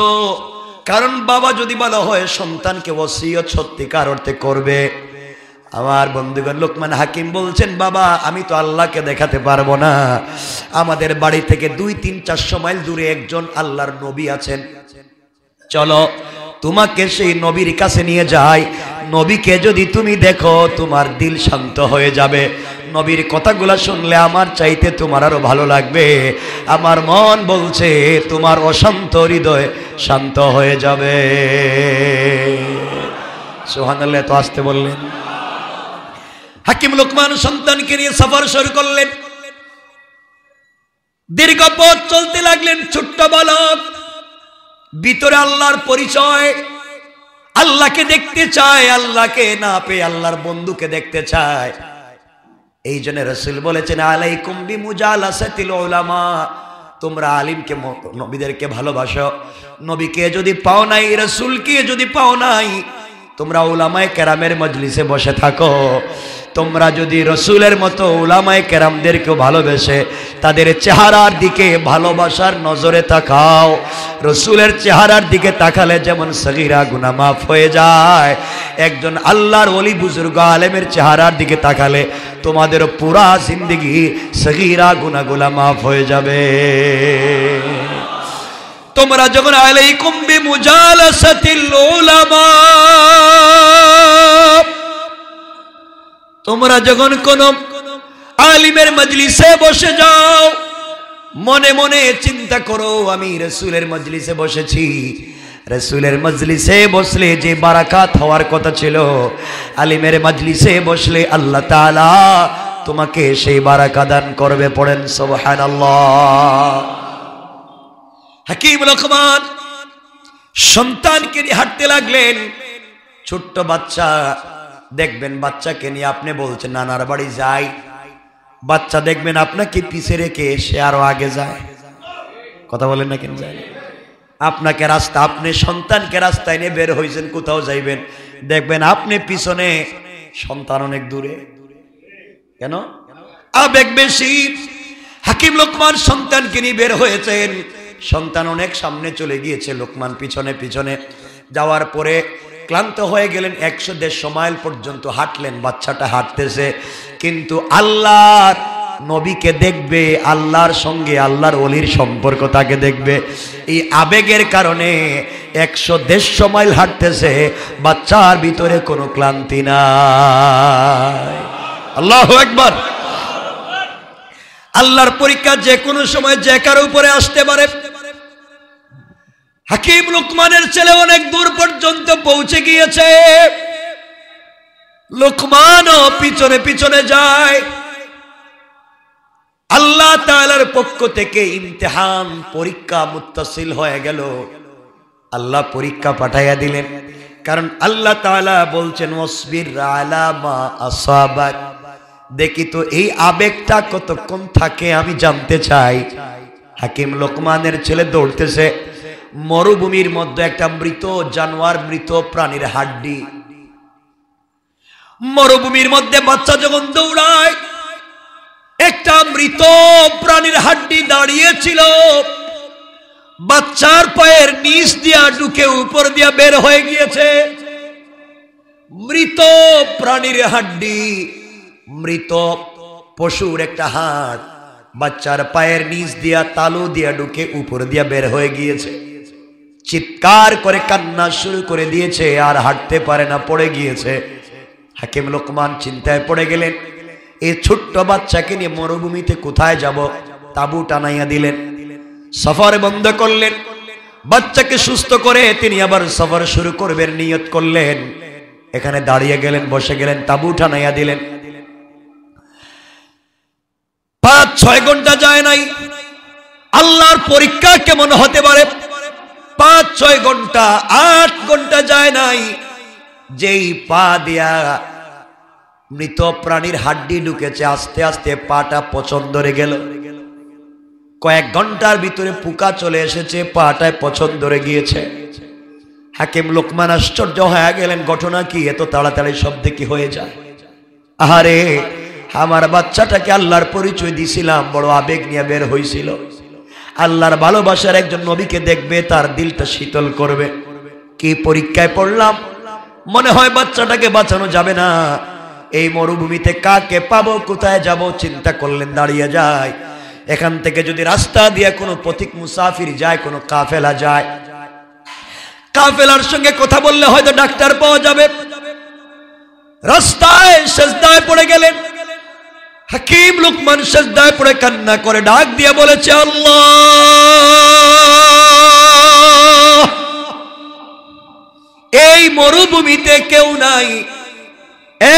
কারণ বাবা যদি বলা হয় সন্তানকে ওসিয়ত সত্যিকার অর্থে করবে। আমার বন্ধুগণ, লোকমান হাকিম বলছেন, বাবা, আমি তো আল্লাহকে দেখাতে পারবো না। আমাদের বাড়ি থেকে 2-3-400 মাইল দূরে একজন আল্লাহর নবী আছেন, চলো তোমাকে সেই নবীর কাছে নিয়ে যাই। নবীকে যদি তুমি দেখো, তোমার দিল শান্ত হয়ে যাবে। নবীর কথাগুলো শুনলে আমার চাইতে তোমার আরো ভালো লাগবে। আমার মন বলছে তোমার অশান্ত হৃদয় শান্ত হয়ে যাবে। সুবহানাল্লাহ, তো আসতে বললেন। হাকিম লোকমান সন্তানকে নিয়ে সফর শুরু করলেন। দীর্ঘ পথ চলতে লাগলেন। ছোট্ট বালক, ভিতরে আল্লাহর পরিচয়, আল্লাহকে দেখতে চায়, আল্লাহকে না পেয়ে আল্লাহর বন্ধুকে দেখতে চায়। এই জন্য রাসূল বলেছেন, আলাইকুম বিমুজালাসাতিল উলামা, তোমরা আলিমকে, নবীদেরকে ভালোবাসো। নবীকে যদি পাও নাই, রাসূলকে যদি পাও নাই, তোমরা উলামায়ে কেরামের মজলিসে বসে থাকো। তোমরা যদি রসুলের মতো উলামায়ে কেরামদেরকে ভালোবেসে তাদের চেহারার দিকে ভালোবাসার নজরে তাকাও। রসুলের চেহারার দিকে তাকালে যেমন সগীরা গুনাহ মাফ হয়ে যায়, একজন আল্লাহর ওলি বুজুর্গ আলেমের চেহারার দিকে তাকালে তোমাদের পুরা জিন্দেগি সগীরা গুনাহগুলো মাফ হয়ে যাবে। তোমরা যখন আলাইকুম বিমুজালাসাতিল উলামা, তোমরা যখন কোন আলিমের মজলিসে বসে যাও, মনে মনে চিন্তা করো, আমি রাসূলের মজলিসে বসেছি। রাসূলের মজলিসে বসলে যে বারাকাত হওয়ার কথা ছিল, আলিমের মজলিসে বসলে আল্লাহ তাআলা তোমাকে সেই বারাকা দান করবে। পড়েন সুবহানাল্লাহ। হাকিম লোকমান সন্তানকে নিয়ে হাঁটতে লাগলেন। ছোট্ট বাচ্চা, দেখবেন বাচ্চাকে নিয়ে আপনি বলছেন নানার বাড়ি যাই, বাচ্চা দেখবেন আপনাকে পিছে রেখে সে আরো আগে যায়। কথা বলেন না কেন? যায় আপনাকে রাস্তা, আপনি সন্তানকে রাস্তায় নিয়ে বের হয়েছেন, কোথাও যাইবেন, দেখবেন আপনি পিছনে সন্তান অনেক দূরে। কেন? আবেগ বেশি। হাকিম লোকমান সন্তানকে নিয়ে বের হয়েছেন, সন্তান অনেক সামনে চলে গিয়েছে, লোকমান পিছনে পিছনে যাওয়ার পরে ক্লান্ত হয়ে গেলেন। 100-150 মাইল পর্যন্ত হাঁটলেন, বাচ্চাটা হাঁটতেছে, কিন্তু আল্লাহর নবীকে দেখবে, আল্লাহর সঙ্গে আল্লাহর ওলির সম্পর্ক তাকে দেখবে। এই আবেগের কারণে 100-150 মাইল হাঁটতেছে, বাচ্চার ভিতরে কোনো ক্লান্তি নাই। আল্লাহু আকবার। আল্লাহর পরীক্ষা যে কোনো সময় যে কারো উপরে আসতে পারে। হাকিম লোকমানের ছেলে অনেক দূর পর্যন্ত পৌঁছে গিয়েছে, লোকমানও পিছনে পিছনে যায়। আল্লাহ তাআলার পক্ষ থেকে ইমতিহান, পরীক্ষা মুত্তাসিল হয়ে গেল। আল্লাহ পরীক্ষা পাঠাইয়া দিলেন, কারণ আল্লাহ তাআলা বলছেন ওয়াসবির আলা মা আসাবাক। দেখি তো এই আবেগটা কতক্ষণ থাকে, আমি জানতে চাই। হাকিম লোকমানের ছেলে দৌড়তেছে, মরুভূমির মধ্যে একটা মৃত জানোয়ার, মৃত প্রাণীর হাড্ডি। মরুভূমির মধ্যে বাচ্চা যখন দৌড়ায়, একটা মৃত প্রাণীর হাড্ডি দাঁড়িয়েছিল, বাচ্চার পায়ের নিচ দিয়া ঢুকে উপর দিয়া বের হয়ে গিয়েছে। মৃত প্রাণীর হাড্ডি, মৃত পশুর একটা হাড় বাচ্চার পায়ের নিচ দিয়া তালু দিয়া ঢুকে উপর দিয়া বের হয়ে গিয়েছে। চিৎকার করে কান্না শুরু করে দিয়েছে, আর হাঁটতে পারে না, পড়ে গিয়েছে। হাকিম লোকমান চিন্তায় পড়ে গেলেন, এই ছোট্ট বাচ্চাকে নিয়ে মরুভূমিতে কোথায় যাব? তাবু টানাইয়া দিলেন, সফর বন্ধ করলেন। বাচ্চাকে সুস্থ করে তিনি আবার সফর শুরু করবেন নিয়ত করলেন। এখানে দাঁড়িয়ে গেলেন, বসে গেলেন, তাবু টানাইয়া দিলেন। 5-6 ঘন্টা যায় নাই। আল্লাহর পরীক্ষা কেমন হতে পারে? 5-6 ঘন্টা, 8 ঘন্টা যায় নাই, যেই পা দিয়া মৃত প্রাণীর হাড্ডি ঢুকেছে, আস্তে আস্তে পাটা পচন ধরে গেল। কয়েক ঘন্টার ভিতরে পোকা চলে এসেছে, পাটায় পচন ধরে গিয়েছে। হাকিম লোকমান আশ্চর্য হয়ে গেলেন, ঘটনা কি? এত তাড়াতাড়ি সব দেখি হয়ে যায়। আহারে, আমার বাচ্চাটাকে আল্লাহর পরিচয় দিছিলাম, বড় আবেগ নিয়ে বের হয়েছিল। আল্লাহর ভালোবাসার একজন নবীকে দেখবে, তার দিলটা শীতল করবে। কি পরীক্ষায় পড়লাম, মনে হয় বাচ্চাটাকে বাঁচানো যাবে না। এই মরুভূমিতে কাকে পাবো, কোথায় যাব? চিন্তা করলেন, দাঁড়িয়ে যায়। এখান থেকে যদি রাস্তা দিয়ে কোনো পথিক মুসাফির যায়, কোনো কাফেলা যায়, কাফেলার সঙ্গে কথা বললে হয়তো ডাক্তার পাওয়া যাবে। রাস্তায় সেজদায় পড়ে গেলেন। হাকিম লোকমান সেজদায় পড়ে কান্না করে ডাক দিয়ে বলেছে, আল্লাহ, এই মরুভূমিতে কেউ নাই,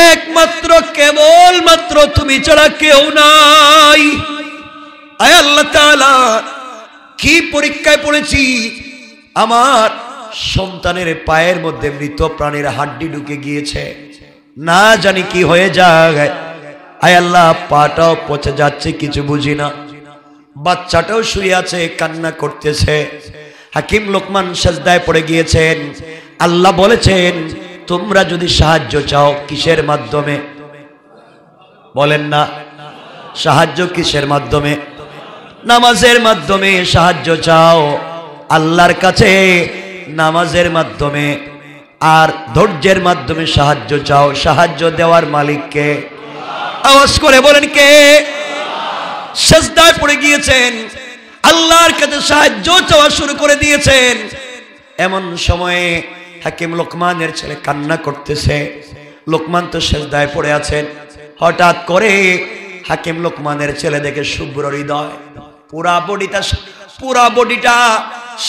একমাত্র কেবলমাত্র তুমি ছাড়া কেউ নাই। আয় আল্লাহ তাআলা, কি পরীক্ষায় পড়েছি, আমার সন্তানের পায়ের মধ্যে মৃত প্রাণীর হাড্ডি ঢুকে গিয়েছে, না জানি কি হয়ে যায়। আয় আল্লাহ, পাটাও পচে যাচ্ছে, কিছু বুঝি না। বাচ্চাটাও শুয়ে আছে, কান্না করতেছে। হাকিম লোকমান সেজদায় পড়ে গিয়েছেন। আল্লাহ বলেছেন, তোমরা যদি সাহায্য চাও, কিসের মাধ্যমে? বলেন না, সাহায্য কিসের মাধ্যমে? নামাজের মাধ্যমে সাহায্য চাও আল্লাহর কাছে, নামাজের মাধ্যমে আর ধৈর্যের মাধ্যমে সাহায্য চাও। সাহায্য দেওয়ার মালিককে আওয়াজ করে বলেন কে? সেজদায় পড়ে গিয়েছেন, আল্লাহর কাছে সাহায্য চাওয়া শুরু করে দিয়েছেন। এমন সময়ে হাকিম লোকমানের ছেলে কান্না করতেছে। লোকমান তো সেজদায় পড়ে আছেন। হঠাৎ করে হাকিম লোকমানের ছেলে দেখে শুভ্র হৃদয়, পুরা বডিটা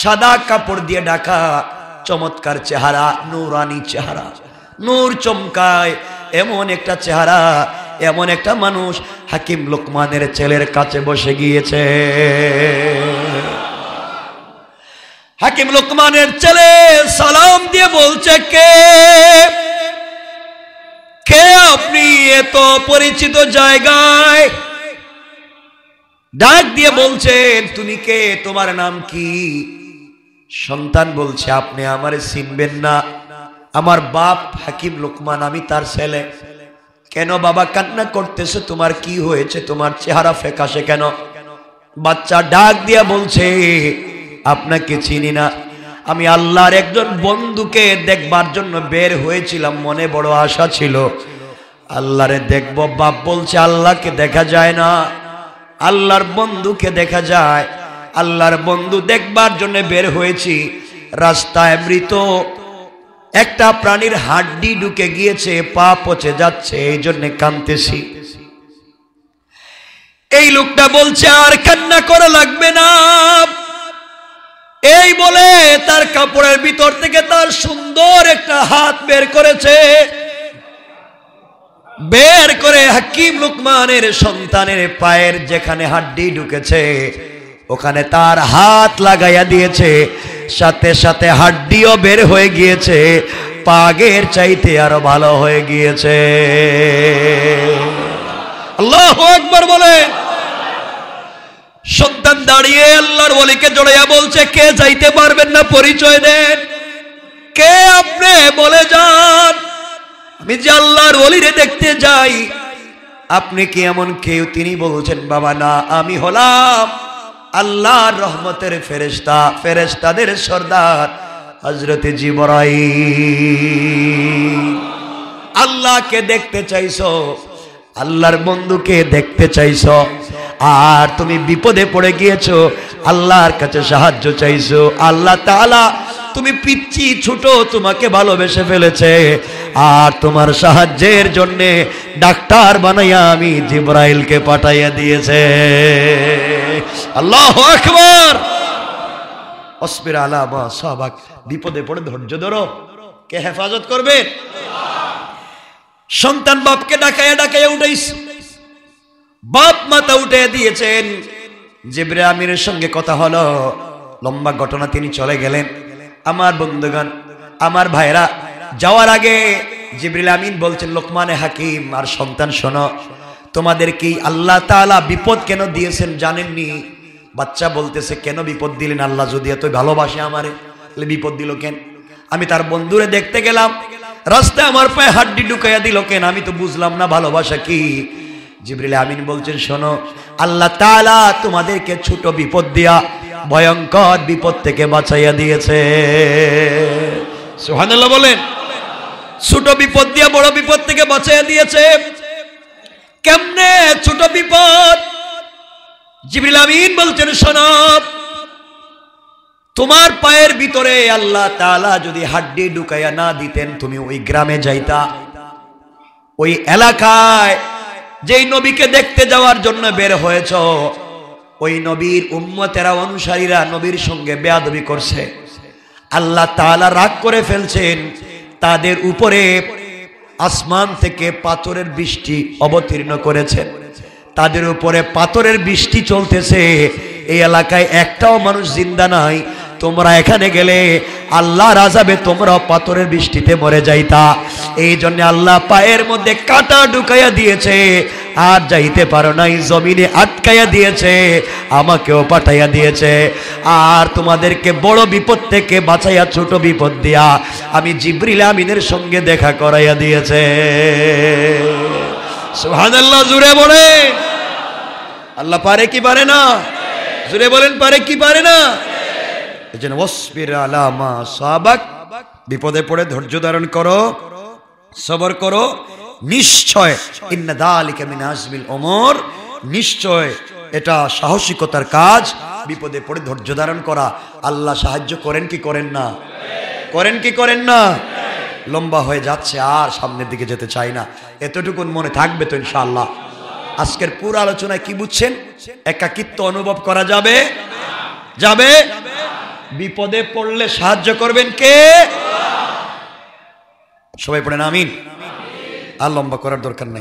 সাদা কাপড় দিয়ে ঢাকা, চমৎকার চেহারা, নূরানি চেহারা, নূর চমকায়, এমন একটা চেহারা, এমন একটা মানুষ হাকিম লোকমানের ছেলের কাছে বসে গিয়েছে। হাকিম লোকমানের ছেলে সালাম দিয়ে বলছে, কে কে আপনি এত পরিচিত জায়গায়? ডাক দিয়ে বলছেন, তুমি কে, তোমার নাম কি? সন্তান বলছে, আপনি আমারে চিনবেন না, আমার বাপ হাকিম লোকমান, আমি তার ছেলে। কেন বাবা কান্না করতেছে, তোমার কি হয়েছে, তোমার চেহারা ফ্যাকাশে কেন? বাচ্চা ডাক দিয়া বলছে, আপনাকে চিনি না, আমি আল্লাহর একজন বন্ধুকে দেখবার জন্য বের হয়েছিলাম, মনে বড় আশা ছিল আল্লাহরে দেখব। বাপ বলছে আল্লাহকে দেখা যায় না, আল্লাহর বন্ধুকে দেখা যায়। আল্লাহর বন্ধু দেখবার জন্য বের হয়েছি, রাস্তায় মৃত একটা প্রাণীর হাড্ডি ঢুকে গিয়েছে, পা পচে যাচ্ছে, এই জন্য কাঁদতেছি। এই লোকটা বলছে আর কান্না করা লাগবে না। এই বলে তার কাপড়ের ভিতর থেকে তার সুন্দর একটা হাত বের করেছে, বের করে হাকিম লুকমানের সন্তানের পায়ের যেখানে হাড্ডি ঢুকেছে ওখানে তার হাত লাগাইয়া দিয়েছে, সাথে সাথে হাড্ডিও বের হয়ে গিয়েছে, পাগের চাইতে আরো ভালো হয়ে গিয়েছে। আল্লাহু আকবার বলে। সন্তান দাঁড়িয়ে আল্লাহর ওলিকে জড়াইয়া বলছে, কে যাইতে পারবেন না পরিচয় দেন, কে আপনি বলে যান, আমি যে আল্লাহর ওলিরে দেখতে যাই, আপনি কি এমন কেউ? তিনি বলছেন, বাবা না, আমি হলাম আল্লাহর রহমতের ফেরেশতা, ফেরেশতাদের সর্দার হযরত জিবরাইল। আল্লাহকে দেখতে চাইছো, আল্লাহর বন্ধুকে দেখতে চাইছো, আর তুমি বিপদে পড়ে গিয়েছো, আল্লাহর কাছে সাহায্য চাইছো। আল্লাহ তাআলা তুমি পিচ্চি ছোট, তোমাকে ভালোবেসে ফেলেছে, আর তোমার সাহায্যের জন্য ডাক্তার বানাইয়া আমি জিবরাইলকে পাঠাইয়া দিয়েছে। আল্লাহু আকবার। অসবির আলা মা সাবাক। বিপদে পড়ে ধৈর্য ধরো, কে হেফাজত করবে? সন্তান বাপকে ডাকাইয়া ডাকাইয়া উঠাইছে, বাপ মাথা উঠে দিয়েছেন। জিবরাইল আমিনের সঙ্গে কথা হলো, লম্বা ঘটনা, তিনি চলে গেলেন। আমার বন্ধুগণ, আমার ভাইরা, যাওয়ার আগে জিবরাইল আমিন বলছেন, লোকমানে হাকিম আর সন্তান শোনো, তোমাদের কি আল্লাহ তাআলা বিপদ কেন দিয়েছেন জানেননি? বাচ্চা বলতেছে, কেন বিপদ দিলেন আল্লাহ? যদি এত ভালোবাসে আমারে, তাহলে বিপদ দিল কেন? আমি তার বন্ধুরে দেখতে গেলাম, রাস্তায় আমার পায়ে হাড্ডি ঢুকাইয়া দিল কেন? আমি তো বুঝলাম না ভালোবাসা কি। জিবরাইল আমিন বলছেন, শোনো, আল্লাহ তাআলা তোমাদেরকে ছোট বিপদ দিয়া ভয়ঙ্কর বিপদ থেকে বাঁচাইয়া দিয়েছে। সুবহানাল্লাহ বলেন। ছোট বিপদ দিয়া বড় বিপদ থেকে বাঁচাইয়া দিয়েছে। কেমনে ছোট বিপদ? জিবরাইল আমিন বলছেন, শোনো, তোমার পায়ের ভিতরে আল্লাহ তাআলা যদি হাড্ডি ঢুকাইয়া না দিতেন, তুমি ওই গ্রামে যাইতা, ওই এলাকায় যেই নবীকে দেখতে যাওয়ার জন্য বের হয়েছ, ওই নবীর উম্মতেরা, অনুসারীরা নবীর সঙ্গে বেয়াদবি করছে, আল্লাহ তাআলা রাগ করে ফেলছেন, তাদের উপরে আসমান থেকে পাথরের বৃষ্টি অবতীর্ণ করেছেন, তাদের উপরে পাথরের বৃষ্টি চলতেছে, এই এলাকায় একটাও মানুষ জিন্দা নাই। তোমরা এখানে গেলে আল্লাহর আযাবে তোমরা পাথরের বৃষ্টিতে মরে যাইতা। এই জন্য আল্লাহ পায়ের মধ্যে কাঁটা ঢুকাইয়া দিয়েছে, আর যাইতে পারো নাই, জমিনে আটকাইয়া দিয়েছে, আমাকেও পাঠাইয়া দিয়েছে, আর তোমাদেরকে বড় বিপদ থেকে বাঁচাইয়া ছোট বিপদ দিয়া আমি জিবরিল আমিনের সঙ্গে দেখা করাইয়া দিয়েছে। সুবহানাল্লাহ, জুড়ে বলে। আল্লাহ পারে কি পারে না? জুড়ে বলেন, পারে কি পারে না? এজন্য ওয়াসবির আলা মা সাবাক, বিপদে পড়ে ধৈর্য ধারণ করো, সবর করো। নিশ্চয় ইন্না যালিকা মিন আজমিল উমুর, নিশ্চয় এটা সাহসিকতার কাজ, বিপদে পড়ে ধৈর্য ধারণ করা। আল্লাহ সাহায্য করেন কি করেন না? করেন কি করেন না? লম্বা হয়ে যাচ্ছে, আর সামনের দিকে যেতে চাই না। এতটুকুন মনে থাকবে তো ইনশাআল্লাহ? আজকের পুরো আলোচনায় কি বুঝছেন? একাকিত্ব অনুভব করা যাবে? যাবে। বিপদে পড়লে সাহায্য করবেন কে? সবাই পড়েন আমিন। আর লম্বা করার দরকার নাই।